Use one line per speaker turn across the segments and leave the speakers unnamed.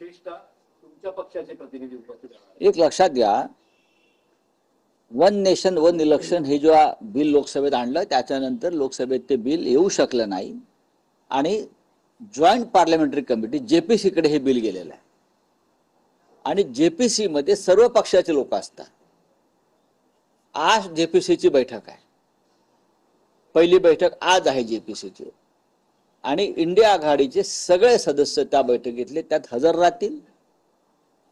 विशेषतः तुमच्या पक्षाचे प्रतिनिधी उपस्थित आहेत।
एक लक्षात घ्या, वन नेशन वन इलेक्शन हे जेव्हा बिल लोकसभेत आणलं त्याच्यानंतर लोकसभेत ते बिल येऊ शकलं नाही आणि जॉईंट पार्लमेंटरी कमिटी जेपीसी कडे हे बिल गेलेलं आहे आणि जेपीसी मध्ये सर्व पक्षाचे लोक असतात। आज जेपीसीची बैठक आहे, पहिली बैठक आज आहे जेपीसीची आणि इंडिया आघाडीचे सगळे सदस्य त्या बैठकीतले त्यात हजर राहतील।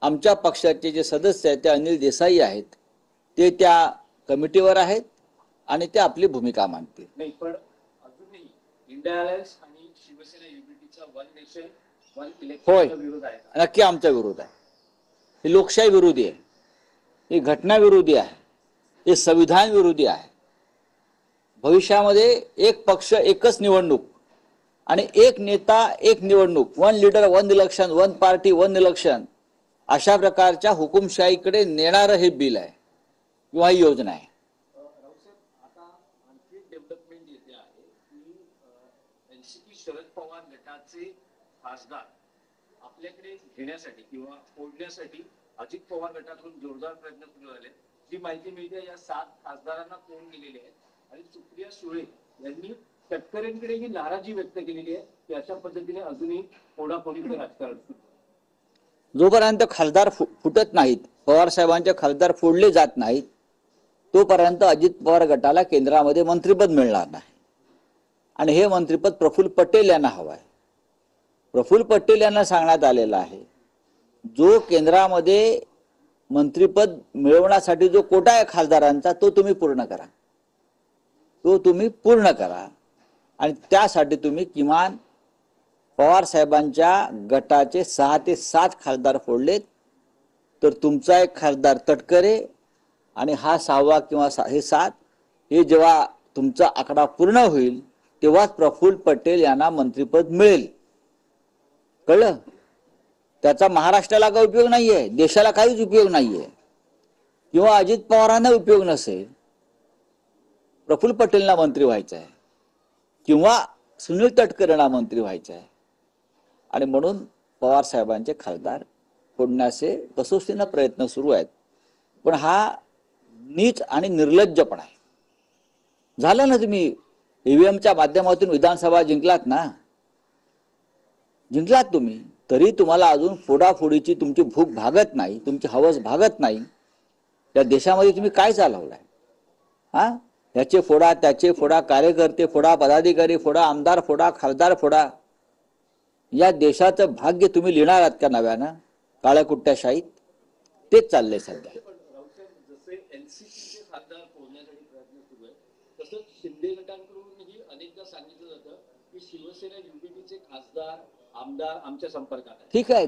आमच्या पक्षाचे जे सदस्य आहेत ते अनिल देसाई आहेत, ते त्या कमिटीवर आहेत आणि ते आपली भूमिका मांडतील।
नाही, पण अजूनही इंडिया अलायन्स आणि शिवसेना युनिटीचा वन नेशन वन इलेक्शन विरोध आहे।
नक्की आमचा विरोध आहे। हे लोकशाही विरोधी आहे, हे घटना विरोधी आहे, हे संविधान विरोधी आहे। भविष्यामध्ये एक पक्ष एकच निवडणूक आणि एक नेता एक निवडणूक, one leader one election, one party one election, अशा प्रकारच्या हुकुमशाहीकडे नेणारं हे बिल आहे किंवा ही योजना आहे।
रावसाहेब, आता आणखी डेव्हलपमेंट येते आहे की एनसीपी शरद पवार गटाचे खासदार आपल्याकडे घेण्यासाठी किंवा फोडण्यासाठी अजित पवार गटाकडून जोरदार प्रयत्न सुरू झाले। जी माहिती मिळते या 7 खासदारांना फोन केलेले आहेत आणि सुप्रिया सुळे यांनी तटकरेंकडे ही नाराजी व्यक्त केलेली आहे की अशा पद्धतीने अजूनही फोडाफोडीचं राजकारण सुरू आहे।
जोपर्यंत खासदार फुटत नाहीत, पवार साहेबांचे खासदार फोडले जात नाहीत, तोपर्यंत अजित पवार गटाला केंद्रामध्ये मंत्रिपद मिळणार नाही आणि हे मंत्रिपद प्रफुल्ल पटेल यांना हवं आहे। प्रफुल्ल पटेल यांना सांगण्यात आलेलं आहे, जो केंद्रामध्ये मंत्रिपद मिळवण्यासाठी जो कोटा आहे खासदारांचा तो तुम्ही पूर्ण करा, तो तुम्ही पूर्ण करा आणि त्यासाठी तुम्ही किमान पवार साहेबांच्या गटाचे 6 ते 7 खासदार फोडलेत तर तुमचा एक खासदार तटकरे आणि हा 6वा किंवा हे 7 हे जेव्हा तुमचा आकडा पूर्ण होईल तेव्हाच प्रफुल्ल पटेल यांना मंत्रिपद मिळेल। कळलं? त्याचा महाराष्ट्राला काही उपयोग नाहीये, देशाला काहीच उपयोग नाहीये किंवा अजित पवारांना उपयोग नसेल। प्रफुल्ल पटेलला मंत्री व्हायचं आहे किंवा सुनील तटकरेंना मंत्री व्हायचं आहे आणि म्हणून पवार साहेबांचे खासदार फोडण्याचे कसोशीने प्रयत्न सुरू आहेत। पण हा नीच आणि निर्लज्जपणा आहे। झालं ना, तुम्ही ईव्हीएमच्या माध्यमातून विधानसभा जिंकलात ना, जिंकलात तुम्ही, तरी तुम्हाला अजून फोडाफोडीची तुमची भूक भागत नाही, तुमची हवस भागत नाही। या देशामध्ये तुम्ही काय चालवलाय? हा, याचे फोडा त्याचे फोडा, कार्यकर्ते फोडा, पदाधिकारी फोडा, आमदार फोडा, खासदार फोडा। या देशाचं भाग्य तुम्ही लिहिणार आहात का नव्यानं काळ्या कुट्ट्याशाहीत? तेच चाललंय सध्या।
जसे एनसीपीचे खासदार फोडण्यासाठी प्रयत्न सुरू आहे, तसंच शिंदे गटांकडूनही अनेकदा सांगितलं जातं की शिवसेना युनिटीचे खासदार आमदार आमच्या संपर्कात आहेत।
ठीक आहे,